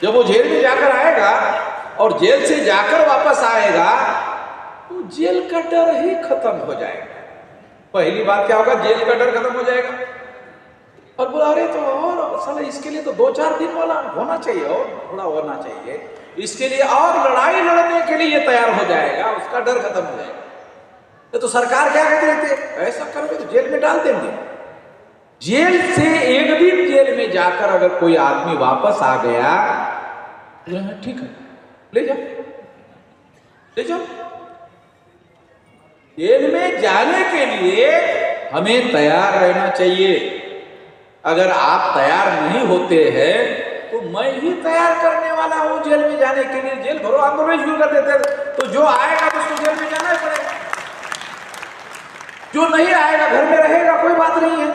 जब वो जेल में जाकर आएगा और जेल से जाकर वापस आएगा तो जेल का डर ही खत्म हो जाएगा। पहली बात क्या होगा, जेल का डर खत्म हो जाएगा। और बोला अरे तो और साला इसके लिए तो 2-4 दिन वाला होना चाहिए और थोड़ा होना चाहिए, इसके लिए और लड़ाई लड़ने के लिए तैयार हो जाएगा, उसका डर खत्म हो जाएगा। तो सरकार क्या कहती रहती है, ऐसा करोगे तो जेल में डाल देंगे। जेल से एक दिन जेल में जाकर अगर कोई आदमी वापस आ गया, ठीक है ले जाओ ले जाओ। जेल में जाने के लिए हमें तैयार रहना चाहिए। अगर आप तैयार नहीं होते हैं तो मैं ही तैयार करने वाला हूं जेल में जाने के लिए। जेल भरो आंदोलन शुरू कर देते तो जो आएगा तो उसको जेल में जाना ही पड़ेगा, जो नहीं आएगा घर में रहेगा, कोई बात नहीं है।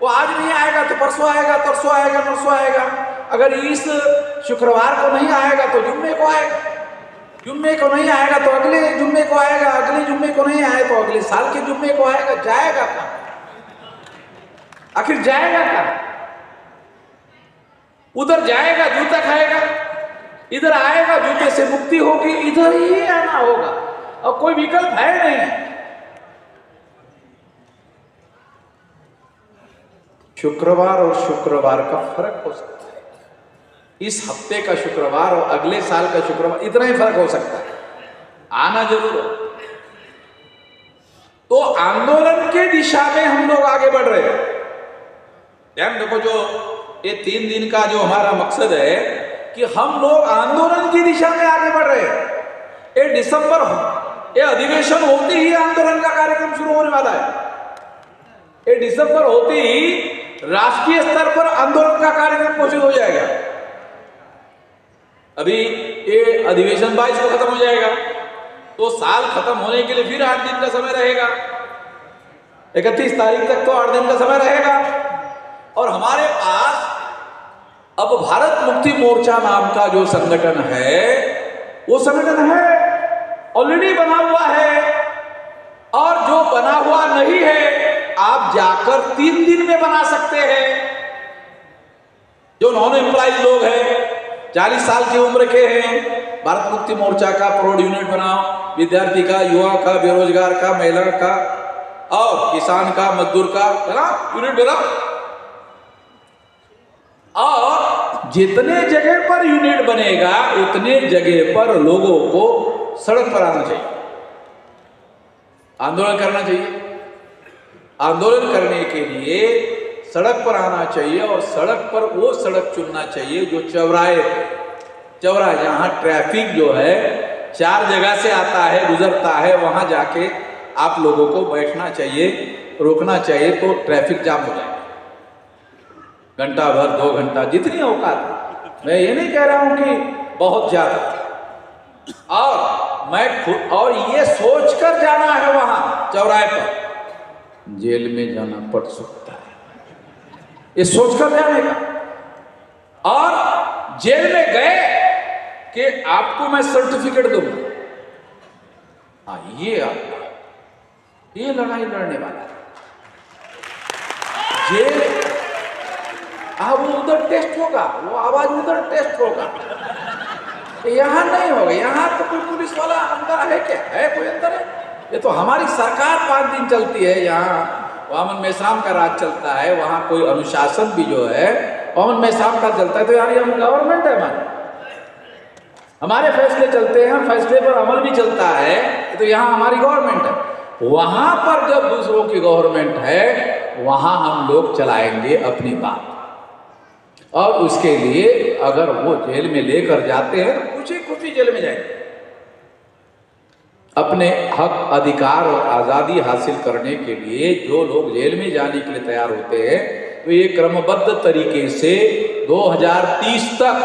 वो आज नहीं आएगा तो परसों आएगा, तरसों आएगा, नरसों आएगा। अगर इस शुक्रवार को नहीं आएगा तो जुम्मे को आएगा, जुम्मे को नहीं आएगा तो अगले जुम्मे को आएगा, अगले जुम्मे को नहीं आए तो अगले साल के जुम्मे को आएगा। जाएगा कहां? आखिर जाएगा कहां? उधर जाएगा जूता खाएगा, इधर आएगा जूते से मुक्ति होगी, इधर ही आना होगा और कोई विकल्प है नहीं। शुक्रवार और शुक्रवार का फर्क हो सकता है, इस हफ्ते का शुक्रवार और अगले साल का शुक्रवार, इतना ही फर्क हो सकता है। आना जरूर हो। तो आंदोलन के दिशा में हम लोग आगे बढ़ रहे हैं। ध्यान देखो, जो ये 3 दिन का जो हमारा मकसद है कि हम लोग आंदोलन की दिशा में आगे बढ़ रहे हैं। ये दिसंबर ये अधिवेशन होते ही आंदोलन का कार्यक्रम शुरू होने वाला है। ये दिसंबर होते ही राष्ट्रीय स्तर पर आंदोलन का कार्यक्रम घोषित हो जाएगा। अभी ये अधिवेशन 22 को खत्म हो जाएगा, तो साल खत्म होने के लिए फिर 8 दिन का समय रहेगा। 31 तारीख तक तो 8 दिन का समय रहेगा। और हमारे पास अब भारत मुक्ति मोर्चा नाम का जो संगठन है, वो संगठन है ऑलरेडी बना हुआ है। और जो बना हुआ नहीं है आप जाकर 3 दिन में बना सकते हैं। जो नॉन एम्प्लॉइज लोग हैं, 40 साल की उम्र के हैं, भारत मुक्ति मोर्चा का प्रौढ़ यूनिट बनाओ, विद्यार्थी का, युवा का, बेरोजगार का, महिला का और किसान का, मजदूर का बनाओ, यूनिट बनाओ। और जितने जगह पर यूनिट बनेगा उतने जगह पर लोगों को सड़क पर आना चाहिए, आंदोलन करना चाहिए। आंदोलन करने के लिए सड़क पर आना चाहिए और सड़क पर वो सड़क चुनना चाहिए जो चौराहे, जहां ट्रैफिक जो है 4 जगह से आता है, गुजरता है, वहां जाके आप लोगों को बैठना चाहिए, रोकना चाहिए, तो ट्रैफिक जाम हो जाएगा। घंटा भर, 2 घंटा, जितनी औकात। मैं ये नहीं कह रहा हूं कि बहुत ज्यादा। और मैं खुद, और ये सोचकर जाना है वहां चौराहे पर, जेल में जाना पड़ सकता है, ये सोचकर जाने का। और जेल में गए कि आपको मैं सर्टिफिकेट दूंगा, ये लड़ाई लड़ने वाला है। जेल अब उधर टेस्ट होगा, वो आवाज उधर टेस्ट होगा, यहां नहीं होगा। यहां तो कोई पुलिस वाला अंदर है क्या? है कोई अंदर है? ये तो हमारी सरकार 5 दिन चलती है, यहाँ वामन मेश्राम का राज चलता है, वहां कोई अनुशासन भी जो है वामन मेश्राम का चलता है। तो यार हम गवर्नमेंट है, हमारे फैसले चलते हैं, फैसले पर अमल भी चलता है, तो यहाँ हमारी गवर्नमेंट है। वहां पर जब दूसरों की गवर्नमेंट है, वहां हम लोग चलाएंगे अपनी बात। और उसके लिए अगर वो जेल में लेकर जाते हैं तो खुशी खुशी जेल में जाएंगे। अपने हक, अधिकार और आज़ादी हासिल करने के लिए जो लोग जेल में जाने के लिए तैयार होते हैं, तो ये क्रमबद्ध तरीके से 2030 तक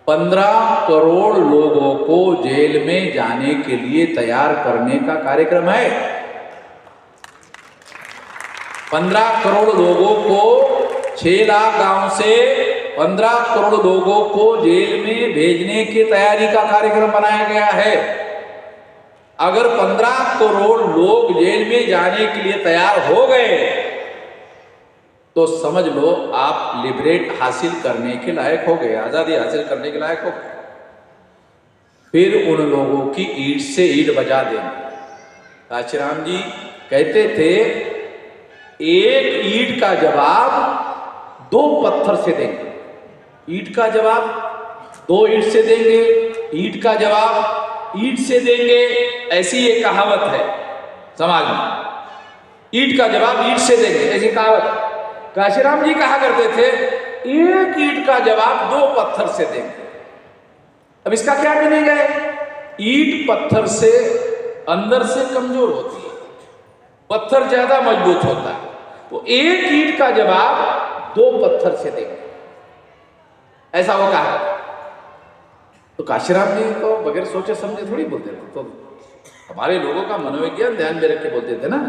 15 करोड़ लोगों को जेल में जाने के लिए तैयार करने का कार्यक्रम है। 15 करोड़ लोगों को 6 लाख गांव से 15 करोड़ लोगों को जेल में भेजने की तैयारी का कार्यक्रम बनाया गया है। अगर 15 करोड़ लोग जेल में जाने के लिए तैयार हो गए तो समझ लो आप लिबरेट हासिल करने के लायक हो गए, आज़ादी हासिल करने के लायक हो गए। फिर उन लोगों की ईंट से ईंट बजा देंगे। काशीराम जी कहते थे एक ईंट का जवाब 2 पत्थर से देंगे, ईंट का जवाब 2 ईंट से देंगे, ईंट का जवाब ईंट से देंगे। ऐसी ये कहावत है समाज में, ईंट का जवाब ईंट से देंगे, ऐसी कहावत। काशीराम जी कहा करते थे एक ईंट का जवाब 2 पत्थर से देंगे। अब इसका क्या मीनिंग है? ईंट पत्थर से अंदर से कमजोर होती है, पत्थर ज्यादा मजबूत होता है, तो एक ईंट का जवाब 2 पत्थर से देंगे, ऐसा वो कहा। तो काशीराम जी तो बगैर सोचे समझे थोड़ी बोलते थे, तो हमारे लोगों का मनोविज्ञान ध्यान में रख के बोलते थे ना,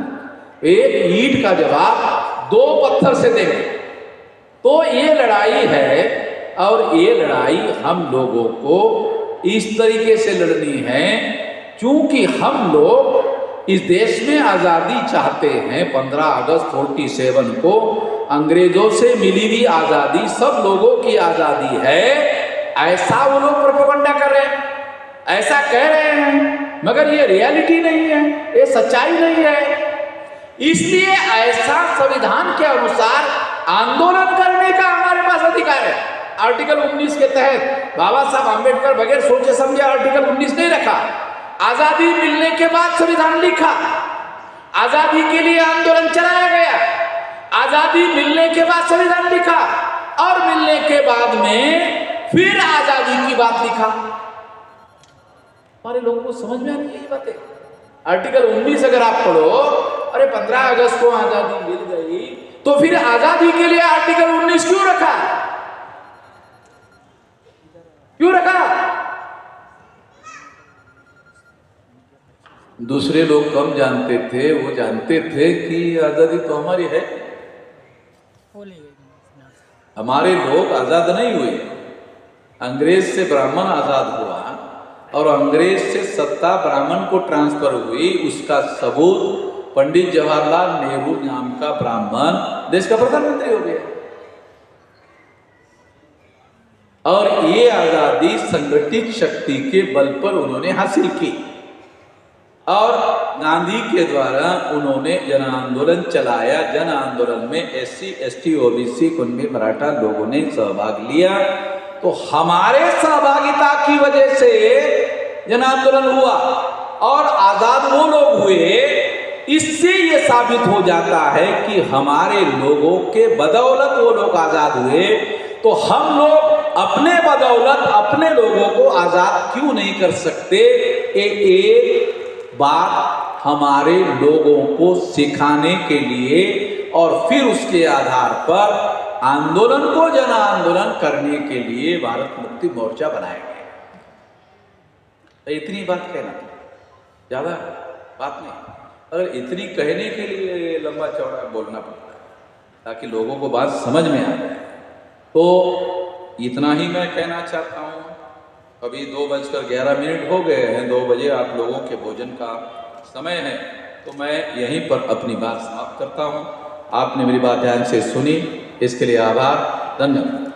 एक ईंट का जवाब 2 पत्थर से देंगे। तो ये लड़ाई है, और ये लड़ाई हम लोगों को इस तरीके से लड़नी है, क्योंकि हम लोग इस देश में आज़ादी चाहते हैं। 15 अगस्त 47 को अंग्रेजों से मिली हुई आज़ादी सब लोगों की आज़ादी है, ऐसा वो लोग प्रोपेगेंडा कर रहे हैं, ऐसा कह रहे हैं, मगर ये रियलिटी नहीं है, ये सच्चाई नहीं है। इसलिए ऐसा संविधान के अनुसार आंदोलन करने का हमारे पास अधिकार है। आर्टिकल 19 के तहत बाबा साहब आम्बेडकर बगैर सोचे समझे आर्टिकल 19 नहीं रखा, आजादी मिलने के बाद संविधान लिखा, आजादी के लिए आंदोलन चलाया गया, आजादी मिलने के बाद संविधान लिखा, और मिलने के बाद में फिर आजादी की बात लिखा। हमारे लोगों को समझ में आ रही है ये बातें। आर्टिकल 19 अगर आप पढ़ो, अरे 15 अगस्त को आजादी मिल गई, तो फिर आजादी के लिए आर्टिकल 19 क्यों रखा? क्यों रखा? दूसरे लोग कम जानते थे, वो जानते थे कि आजादी तो हमारी है। हमारे लोग आजाद नहीं हुए, अंग्रेज से ब्राह्मण आजाद हुआ, और अंग्रेज से सत्ता ब्राह्मण को ट्रांसफर हुई। उसका सबूत पंडित जवाहरलाल नेहरू नाम का ब्राह्मण देश का प्रधानमंत्री हो गया। और ये आजादी संगठित शक्ति के बल पर उन्होंने हासिल की, और गांधी के द्वारा उन्होंने जन आंदोलन चलाया। जन आंदोलन में SC ST OBC Kunbi Maratha लोगों ने सहभाग लिया, तो हमारे सहभागिता की वजह से जन आंदोलन हुआ और आजाद वो लोग हुए। इससे ये साबित हो जाता है कि हमारे लोगों के बदौलत वो लोग आजाद हुए, तो हम लोग अपने बदौलत अपने लोगों को आजाद क्यों नहीं कर सकते? एक बात हमारे लोगों को सिखाने के लिए, और फिर उसके आधार पर आंदोलन को जन आंदोलन करने के लिए भारत मुक्ति मोर्चा बनाया गया। तो इतनी बात कहना, ज्यादा बात नहीं। अगर इतनी कहने के लिए लंबा चौड़ा बोलना पड़ता है ताकि लोगों को बात समझ में आ जाए, तो इतना ही मैं कहना चाहता हूँ। अभी 2:11 हो गए हैं, 2 बजे आप लोगों के भोजन का समय है, तो मैं यहीं पर अपनी बात समाप्त करता हूँ। आपने मेरी बात ध्यान से सुनी, इसके लिए आभार, धन्यवाद।